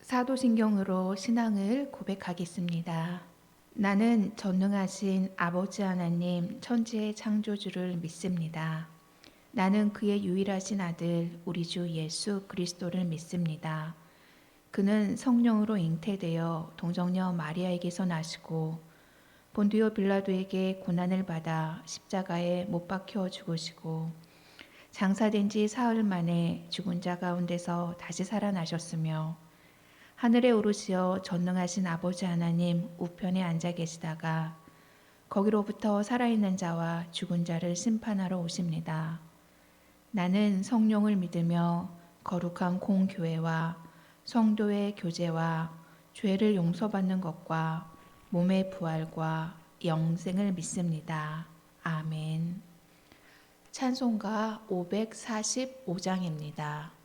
사도신경으로 신앙을 고백하겠습니다. 나는 전능하신 아버지 하나님 천지의 창조주를 믿습니다. 나는 그의 유일하신 아들 우리 주 예수 그리스도를 믿습니다. 그는 성령으로 잉태되어 동정녀 마리아에게서 나시고 본디오 빌라도에게 고난을 받아 십자가에 못 박혀 죽으시고 장사된 지 사흘 만에 죽은 자 가운데서 다시 살아나셨으며 하늘에 오르시어 전능하신 아버지 하나님 우편에 앉아 계시다가 거기로부터 살아있는 자와 죽은 자를 심판하러 오십니다. 나는 성령을 믿으며 거룩한 공교회와 성도의 교제와 죄를 용서받는 것과 몸의 부활과 영생을 믿습니다. 아멘. 찬송가 545장입니다.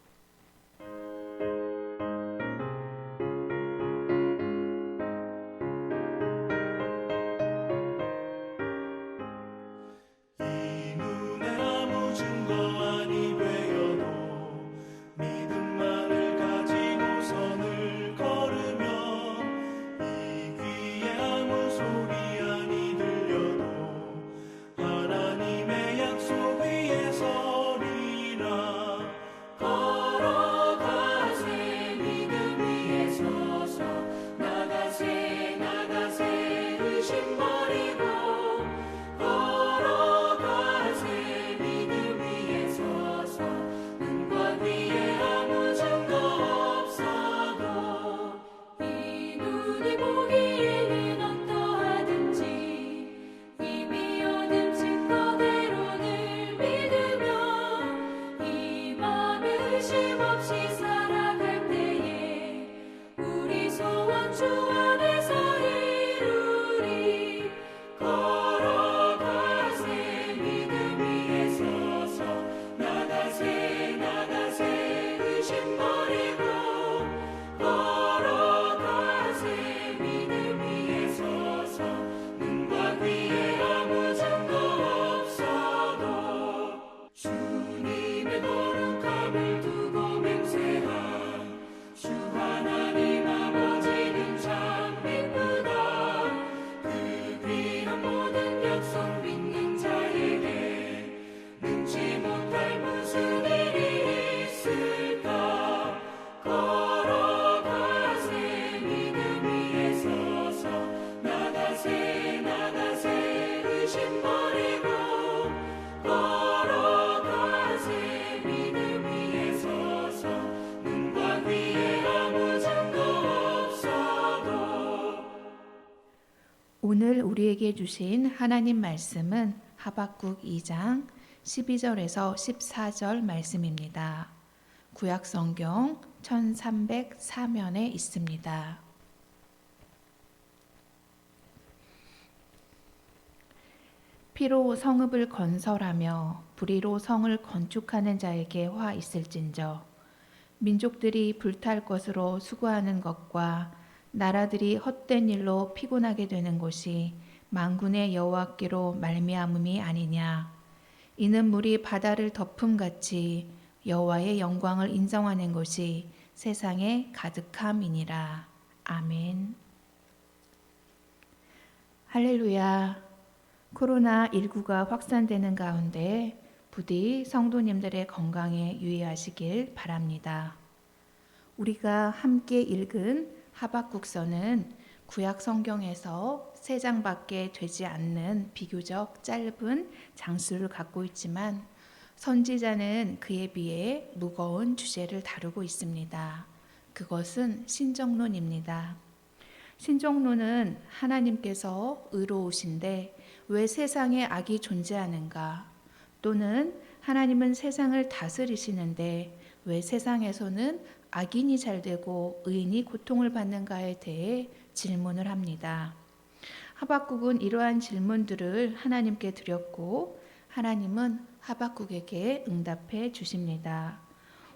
오늘 우리에게 주신 하나님 말씀은 하박국 2장 12절에서 14절 말씀입니다. 구약성경 1304면에 있습니다. 피로 성읍을 건설하며 불의로 성을 건축하는 자에게 화 있을진저 민족들이 불탈 것으로 수고하는 것과 나라들이 헛된 일로 피곤하게 되는 곳이 만군의 여호와께로 말미암음이 아니냐. 이는 물이 바다를 덮음같이 여호와의 영광을 인정하는 것이 세상에 가득함이니라. 아멘. 할렐루야. 코로나19가 확산되는 가운데 부디 성도님들의 건강에 유의하시길 바랍니다. 우리가 함께 읽은 하박국서는 구약 성경에서 3장밖에 되지 않는 비교적 짧은 장수를 갖고 있지만 선지자는 그에 비해 무거운 주제를 다루고 있습니다. 그것은 신정론입니다. 신정론은 하나님께서 의로우신데 왜 세상에 악이 존재하는가? 또는 하나님은 세상을 다스리시는데 왜 세상에서는 악인이 잘되고 의인이 고통을 받는가에 대해 질문을 합니다. 하박국은 이러한 질문들을 하나님께 드렸고 하나님은 하박국에게 응답해 주십니다.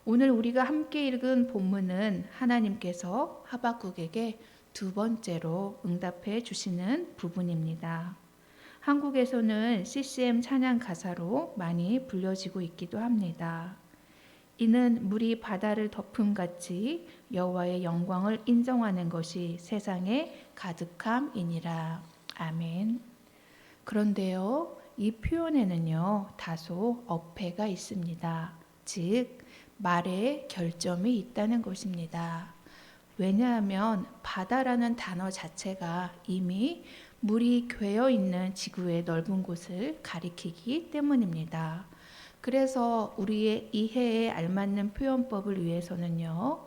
오늘 우리가 함께 읽은 본문은 하나님께서 하박국에게 2번째로 응답해 주시는 부분입니다. 한국에서는 CCM 찬양 가사로 많이 불려지고 있기도 합니다. 이는 물이 바다를 덮음같이 여호와의 영광을 인정하는 것이 세상에 가득함이니라. 아멘. 그런데요, 이 표현에는요, 다소 어폐가 있습니다. 즉, 말에 결점이 있다는 것입니다. 왜냐하면 바다라는 단어 자체가 이미 물이 괴어 있는 지구의 넓은 곳을 가리키기 때문입니다. 그래서 우리의 이해에 알맞는 표현법을 위해서는요,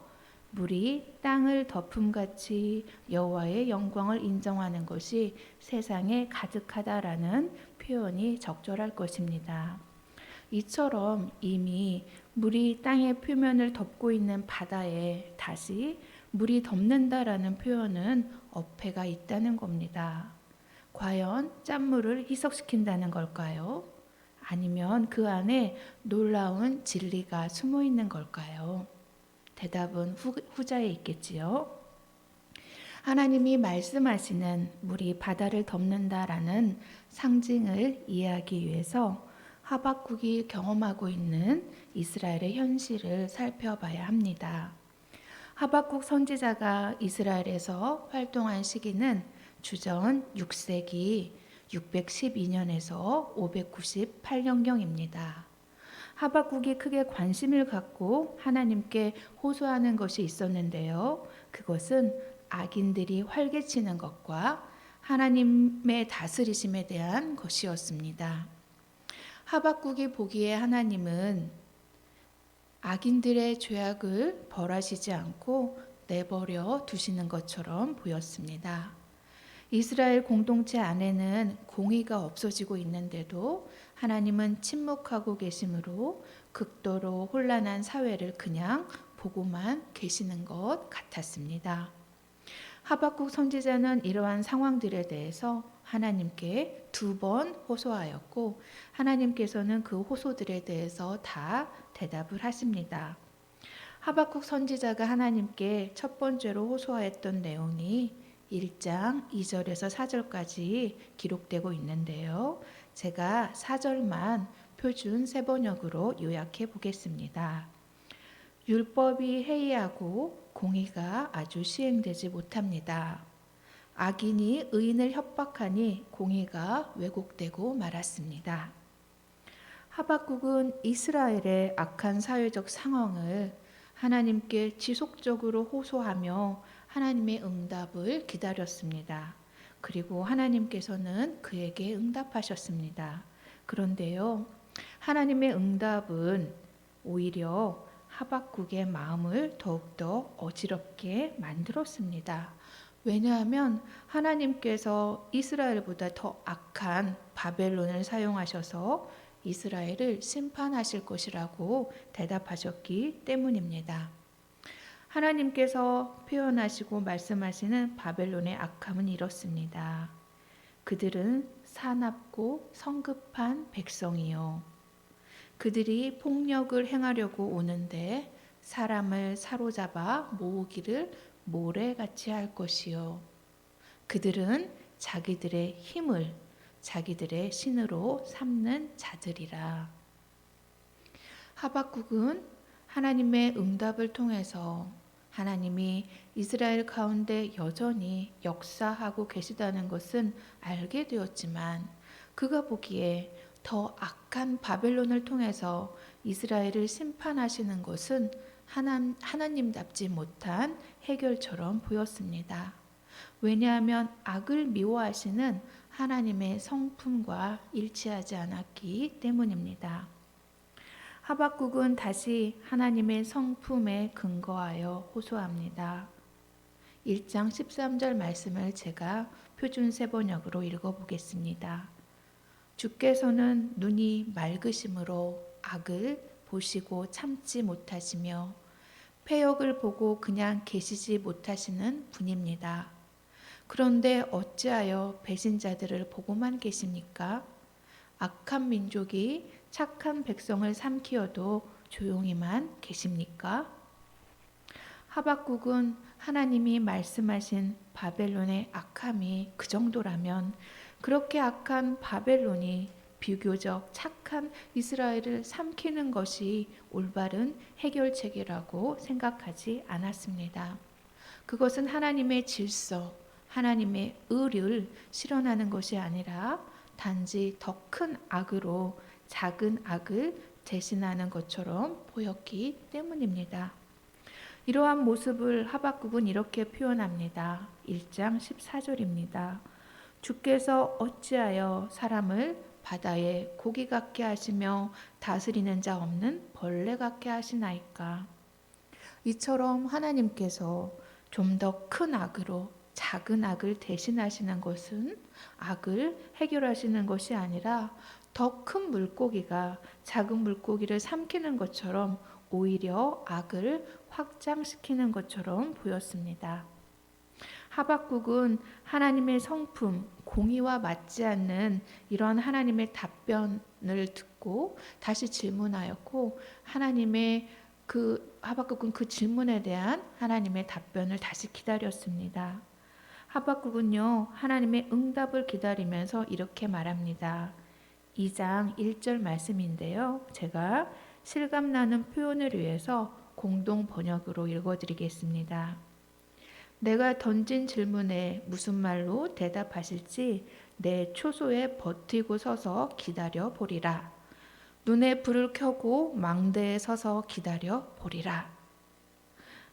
물이 땅을 덮음같이 여호와의 영광을 인정하는 것이 세상에 가득하다라는 표현이 적절할 것입니다. 이처럼 이미 물이 땅의 표면을 덮고 있는 바다에 다시 물이 덮는다라는 표현은 어폐가 있다는 겁니다. 과연 짠물을 희석시킨다는 걸까요? 아니면 그 안에 놀라운 진리가 숨어 있는 걸까요? 대답은 후자에 있겠지요. 하나님이 말씀하시는 물이 바다를 덮는다라는 상징을 이해하기 위해서 하박국이 경험하고 있는 이스라엘의 현실을 살펴봐야 합니다. 하박국 선지자가 이스라엘에서 활동한 시기는 주전 6세기 612년에서 598년경입니다. 하박국이 크게 관심을 갖고 하나님께 호소하는 것이 있었는데요. 그것은 악인들이 활개치는 것과 하나님의 다스리심에 대한 것이었습니다. 하박국이 보기에 하나님은 악인들의 죄악을 벌하시지 않고 내버려 두시는 것처럼 보였습니다. 이스라엘 공동체 안에는 공의가 없어지고 있는데도 하나님은 침묵하고 계심으로 극도로 혼란한 사회를 그냥 보고만 계시는 것 같았습니다. 하박국 선지자는 이러한 상황들에 대해서 하나님께 2번 호소하였고 하나님께서는 그 호소들에 대해서 다 대답을 하십니다. 하박국 선지자가 하나님께 첫 번째로 호소하였던 내용이 1장 2절에서 4절까지 기록되고 있는데요. 제가 4절만 표준 세번역으로 요약해 보겠습니다. 율법이 해이하고 공의가 아주 시행되지 못합니다. 악인이 의인을 협박하니 공의가 왜곡되고 말았습니다. 하박국은 이스라엘의 악한 사회적 상황을 하나님께 지속적으로 호소하며 하나님의 응답을 기다렸습니다. 그리고 하나님께서는 그에게 응답하셨습니다. 그런데요, 하나님의 응답은 오히려 하박국의 마음을 더욱더 어지럽게 만들었습니다. 왜냐하면 하나님께서 이스라엘보다 더 악한 바벨론을 사용하셔서 이스라엘을 심판하실 것이라고 대답하셨기 때문입니다. 하나님께서 표현하시고 말씀하시는 바벨론의 악함은 이렇습니다. 그들은 사납고 성급한 백성이요. 그들이 폭력을 행하려고 오는데 사람을 사로잡아 모으기를 모래같이 할 것이요. 그들은 자기들의 힘을 자기들의 신으로 삼는 자들이라. 하박국은 하나님의 응답을 통해서 하나님이 이스라엘 가운데 여전히 역사하고 계시다는 것은 알게 되었지만 그가 보기에 더 악한 바벨론을 통해서 이스라엘을 심판하시는 것은 하나님답지 못한 해결처럼 보였습니다. 왜냐하면 악을 미워하시는 하나님의 성품과 일치하지 않았기 때문입니다. 하박국은 다시 하나님의 성품에 근거하여 호소합니다. 1장 13절 말씀을 제가 표준 세번역으로 읽어보겠습니다. 주께서는 눈이 맑으심으로 악을 보시고 참지 못하시며 패역을 보고 그냥 계시지 못하시는 분입니다. 그런데 어찌하여 배신자들을 보고만 계십니까? 악한 민족이 착한 백성을 삼키어도 조용히만 계십니까? 하박국은 하나님이 말씀하신 바벨론의 악함이 그 정도라면 그렇게 악한 바벨론이 비교적 착한 이스라엘을 삼키는 것이 올바른 해결책이라고 생각하지 않았습니다. 그것은 하나님의 질서, 하나님의 의를 실현하는 것이 아니라 단지 더 큰 악으로 작은 악을 대신하는 것처럼 보였기 때문입니다. 이러한 모습을 하박국은 이렇게 표현합니다. 1장 14절입니다. 주께서 어찌하여 사람을 바다에 고기 같게 하시며 다스리는 자 없는 벌레 같게 하시나이까. 이처럼 하나님께서 좀 더 큰 악으로 작은 악을 대신하시는 것은 악을 해결하시는 것이 아니라 더 큰 물고기가 작은 물고기를 삼키는 것처럼 오히려 악을 확장시키는 것처럼 보였습니다. 하박국은 하나님의 성품, 공의와 맞지 않는 이런 하나님의 답변을 듣고 다시 질문하였고, 하박국은 그 질문에 대한 하나님의 답변을 다시 기다렸습니다. 하박국은요, 하나님의 응답을 기다리면서 이렇게 말합니다. 2장 1절 말씀인데요. 제가 실감나는 표현을 위해서 공동 번역으로 읽어드리겠습니다. 내가 던진 질문에 무슨 말로 대답하실지 내 초소에 버티고 서서 기다려 보리라. 눈에 불을 켜고 망대에 서서 기다려 보리라.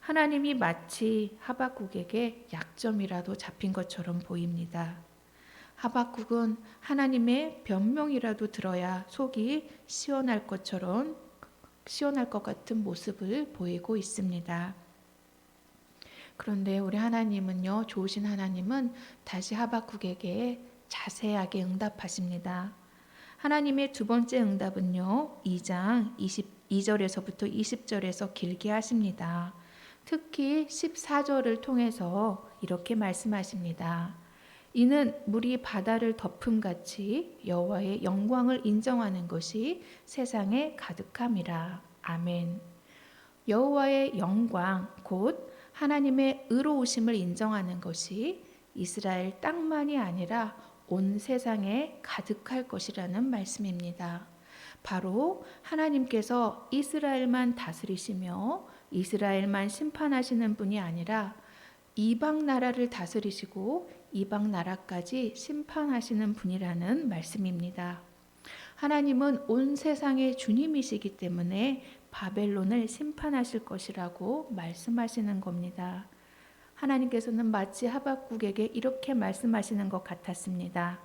하나님이 마치 하박국에게 약점이라도 잡힌 것처럼 보입니다. 하박국은 하나님의 변명이라도 들어야 속이 시원할 것 같은 모습을 보이고 있습니다. 그런데 우리 하나님은요, 좋으신 하나님은 다시 하박국에게 자세하게 응답하십니다. 하나님의 두 번째 응답은요, 2장 22절에서부터 20절에서 길게 하십니다. 특히 14절을 통해서 이렇게 말씀하십니다. 이는 물이 바다를 덮음같이 여호와의 영광을 인정하는 것이 세상에 가득함이라. 아멘. 여호와의 영광, 곧 하나님의 의로우심을 인정하는 것이 이스라엘 땅만이 아니라 온 세상에 가득할 것이라는 말씀입니다. 바로 하나님께서 이스라엘만 다스리시며 이스라엘만 심판하시는 분이 아니라 이방 나라를 다스리시고 이방 나라까지 심판하시는 분이라는 말씀입니다. 하나님은 온 세상의 주님이시기 때문에 바벨론을 심판하실 것이라고 말씀하시는 겁니다. 하나님께서는 마치 하박국에게 이렇게 말씀하시는 것 같았습니다.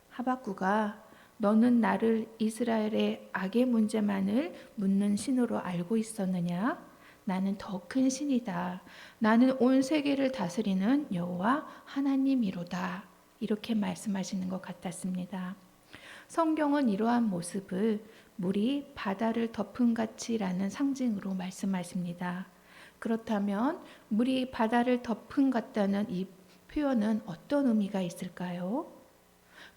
하박국아, 너는 나를 이스라엘의 악의 문제만을 묻는 신으로 알고 있었느냐? 나는 더 큰 신이다. 나는 온 세계를 다스리는 여호와 하나님이로다. 이렇게 말씀하시는 것 같았습니다. 성경은 이러한 모습을 물이 바다를 덮음같이라는 상징으로 말씀하십니다. 그렇다면 물이 바다를 덮음 같다는 이 표현은 어떤 의미가 있을까요?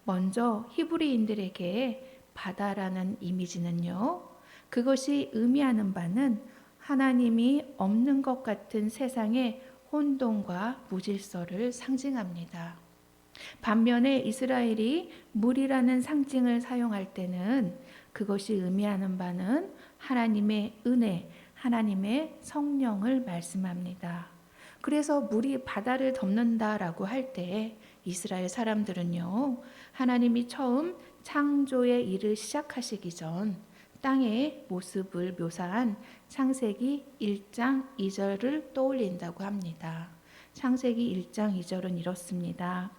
먼저 히브리인들에게 바다라는 이미지는요, 그것이 의미하는 바는 하나님이 없는 것 같은 세상의 혼돈과 무질서를 상징합니다. 반면에 이스라엘이 물이라는 상징을 사용할 때는 그것이 의미하는 바는 하나님의 은혜, 하나님의 성령을 말씀합니다. 그래서 물이 바다를 덮는다라고 할 때 이스라엘 사람들은요, 하나님이 처음 창조의 일을 시작하시기 전 땅의 모습을 묘사한 창세기 1장 2절을 떠올린다고 합니다. 창세기 1장 2절은 이렇습니다.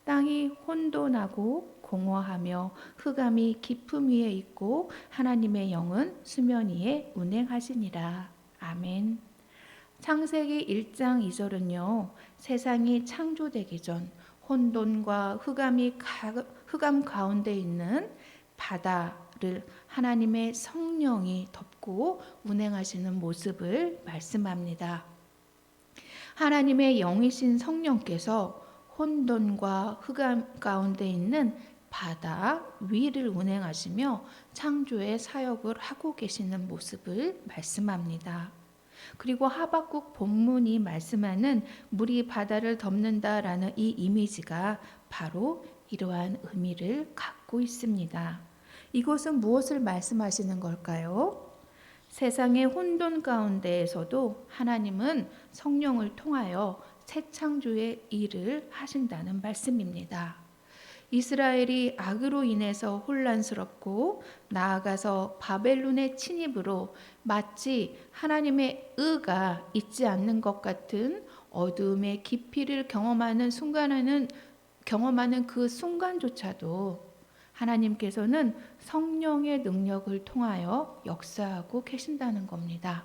땅이 혼돈하고 공허하며 흑암이 깊음 위에 있고 하나님의 영은 수면 위에 운행하시니라. 아멘. 창세기 1장 2절은요, 세상이 창조되기 전 혼돈과 흑암 가운데 있는 바다를 하나님의 성령이 덮고 운행하시는 모습을 말씀합니다. 하나님의 영이신 성령께서 혼돈과 흑암 가운데 있는 바다 위를 운행하시며 창조의 사역을 하고 계시는 모습을 말씀합니다. 그리고 하박국 본문이 말씀하는 물이 바다를 덮는다라는 이 이미지가 바로 이러한 의미를 갖고 있습니다. 이것은 무엇을 말씀하시는 걸까요? 세상의 혼돈 가운데에서도 하나님은 성령을 통하여 새 창조의 일을 하신다는 말씀입니다. 이스라엘이 악으로 인해서 혼란스럽고 나아가서 바벨론의 침입으로 마치 하나님의 의가 있지 않는 것 같은 어두움의 깊이를 경험하는 그 순간조차도 하나님께서는 성령의 능력을 통하여 역사하고 계신다는 겁니다.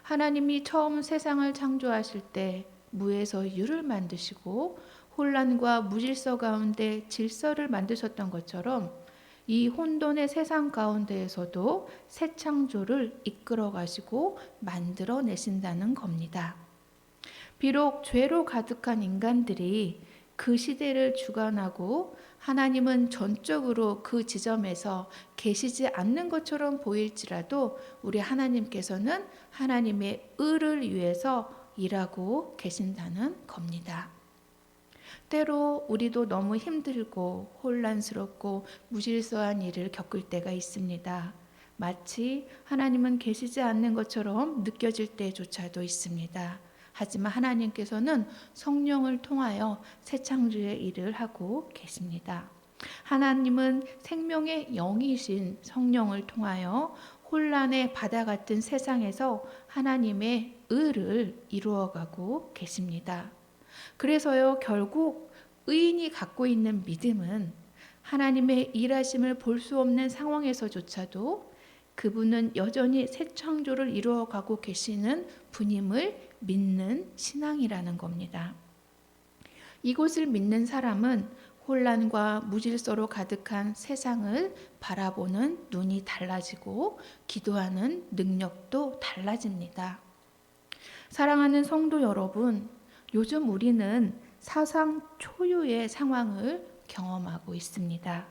하나님이 처음 세상을 창조하실 때 무에서 유를 만드시고 혼란과 무질서 가운데 질서를 만드셨던 것처럼 이 혼돈의 세상 가운데에서도 새 창조를 이끌어 가시고 만들어 내신다는 겁니다. 비록 죄로 가득한 인간들이 그 시대를 주관하고 하나님은 전적으로 그 지점에서 계시지 않는 것처럼 보일지라도 우리 하나님께서는 하나님의 의를 위해서 일하고 계신다는 겁니다. 때로 우리도 너무 힘들고 혼란스럽고 무질서한 일을 겪을 때가 있습니다. 마치 하나님은 계시지 않는 것처럼 느껴질 때조차도 있습니다. 하지만 하나님께서는 성령을 통하여 새 창조의 일을 하고 계십니다. 하나님은 생명의 영이신 성령을 통하여 혼란의 바다 같은 세상에서 하나님의 의를 이루어가고 계십니다. 그래서요, 결국 의인이 갖고 있는 믿음은 하나님의 일하심을 볼 수 없는 상황에서조차도 그분은 여전히 새 창조를 이루어가고 계시는 분임을 믿는 신앙이라는 겁니다. 이것을 믿는 사람은 혼란과 무질서로 가득한 세상을 바라보는 눈이 달라지고 기도하는 능력도 달라집니다. 사랑하는 성도 여러분, 요즘 우리는 사상 초유의 상황을 경험하고 있습니다.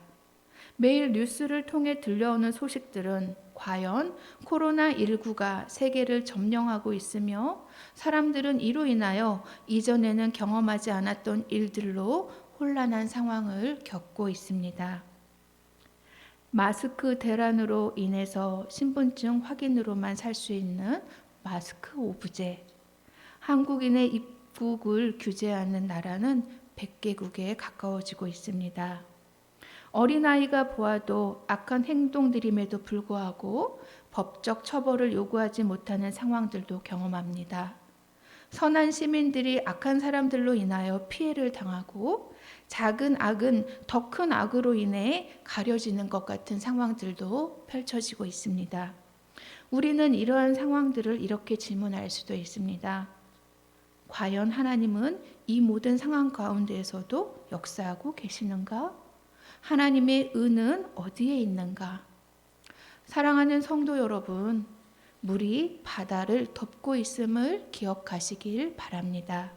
매일 뉴스를 통해 들려오는 소식들은 과연 코로나19가 세계를 점령하고 있으며 사람들은 이로 인하여 이전에는 경험하지 않았던 일들로 혼란한 상황을 겪고 있습니다. 마스크 대란으로 인해서 신분증 확인으로만 살 수 있는 마스크 오브제, 한국인의 입국을 규제하는 나라는 100개국에 가까워지고 있습니다. 어린아이가 보아도 악한 행동들임에도 불구하고 법적 처벌을 요구하지 못하는 상황들도 경험합니다. 선한 시민들이 악한 사람들로 인하여 피해를 당하고 작은 악은 더 큰 악으로 인해 가려지는 것 같은 상황들도 펼쳐지고 있습니다. 우리는 이러한 상황들을 이렇게 질문할 수도 있습니다. 과연 하나님은 이 모든 상황 가운데에서도 역사하고 계시는가? 하나님의 의는 어디에 있는가? 사랑하는 성도 여러분, 물이 바다를 덮고 있음을 기억하시길 바랍니다.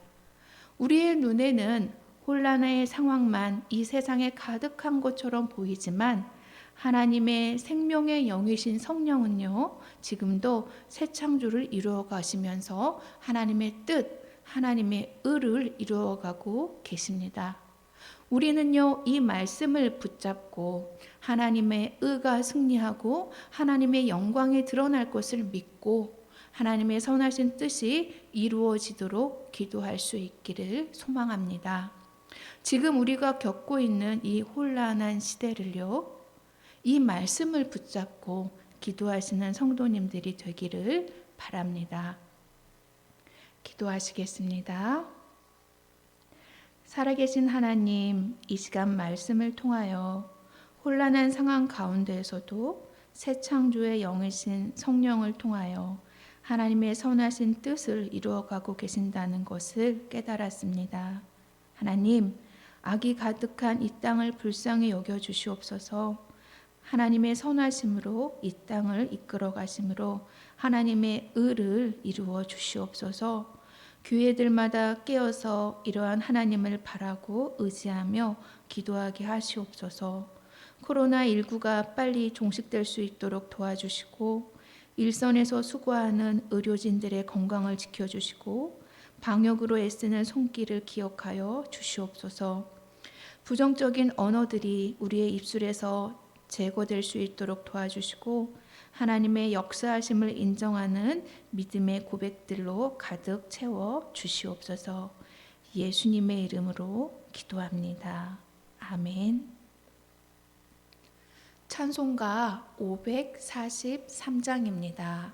우리의 눈에는 혼란의 상황만 이 세상에 가득한 것처럼 보이지만 하나님의 생명의 영이신 성령은요, 지금도 새 창조를 이루어 가시면서 하나님의 뜻, 하나님의 의를 이루어가고 계십니다. 우리는요, 이 말씀을 붙잡고 하나님의 의가 승리하고 하나님의 영광이 드러날 것을 믿고 하나님의 선하신 뜻이 이루어지도록 기도할 수 있기를 소망합니다. 지금 우리가 겪고 있는 이 혼란한 시대를요, 이 말씀을 붙잡고 기도하시는 성도님들이 되기를 바랍니다. 기도하시겠습니다. 살아계신 하나님, 이 시간 말씀을 통하여 혼란한 상황 가운데에서도 새 창조의 영이신 성령을 통하여 하나님의 선하신 뜻을 이루어가고 계신다는 것을 깨달았습니다. 하나님, 악이 가득한 이 땅을 불쌍히 여겨주시옵소서. 하나님의 선하심으로 이 땅을 이끌어 가심으로 하나님의 의를 이루어 주시옵소서. 교회들마다 깨어서 이러한 하나님을 바라고 의지하며 기도하게 하시옵소서. 코로나19가 빨리 종식될 수 있도록 도와주시고 일선에서 수고하는 의료진들의 건강을 지켜주시고 방역으로 애쓰는 손길을 기억하여 주시옵소서. 부정적인 언어들이 우리의 입술에서 제거될 수 있도록 도와주시고 하나님의 역사하심을 인정하는 믿음의 고백들로 가득 채워 주시옵소서. 예수님의 이름으로 기도합니다. 아멘. 찬송가 543장입니다.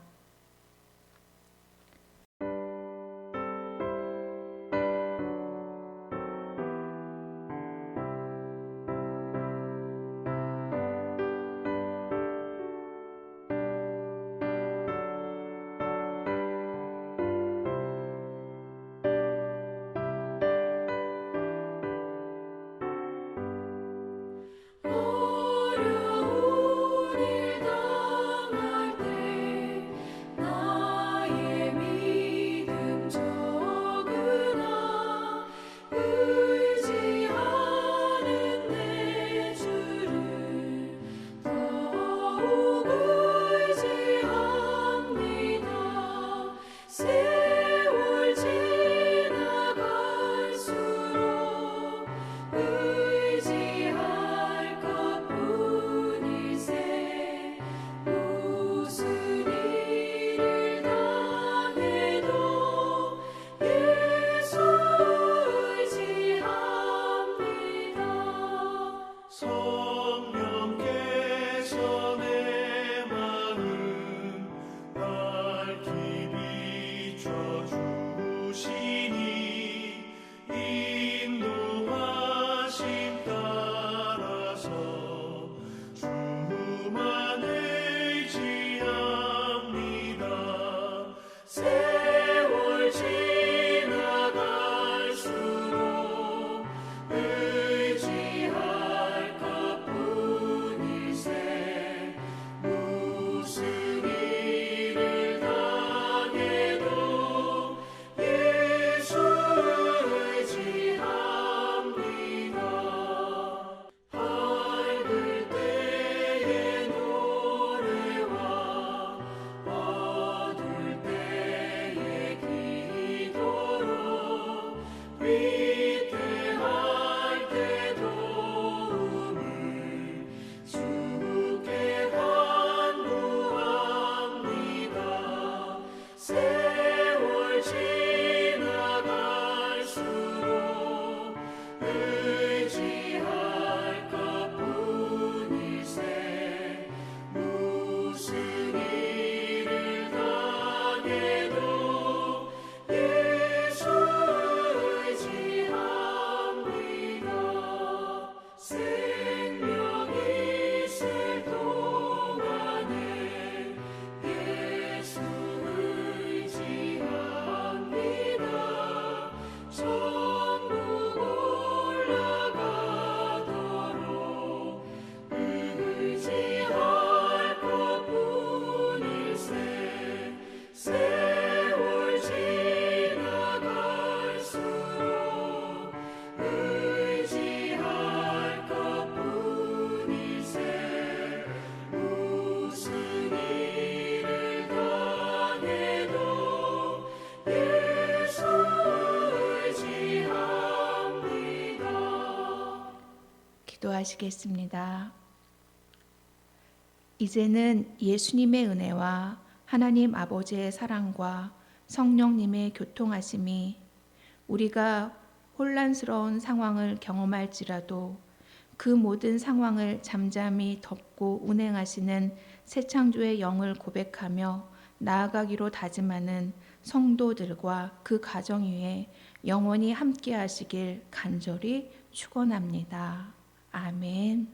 기도하시겠습니다. 이제는 예수님의 은혜와 하나님 아버지의 사랑과 성령님의 교통하심이 우리가 혼란스러운 상황을 경험할지라도 그 모든 상황을 잠잠히 덮고 운행하시는 새 창조의 영을 고백하며 나아가기로 다짐하는 성도들과 그 가정 위에 영원히 함께 하시길 간절히 축원합니다. 아멘.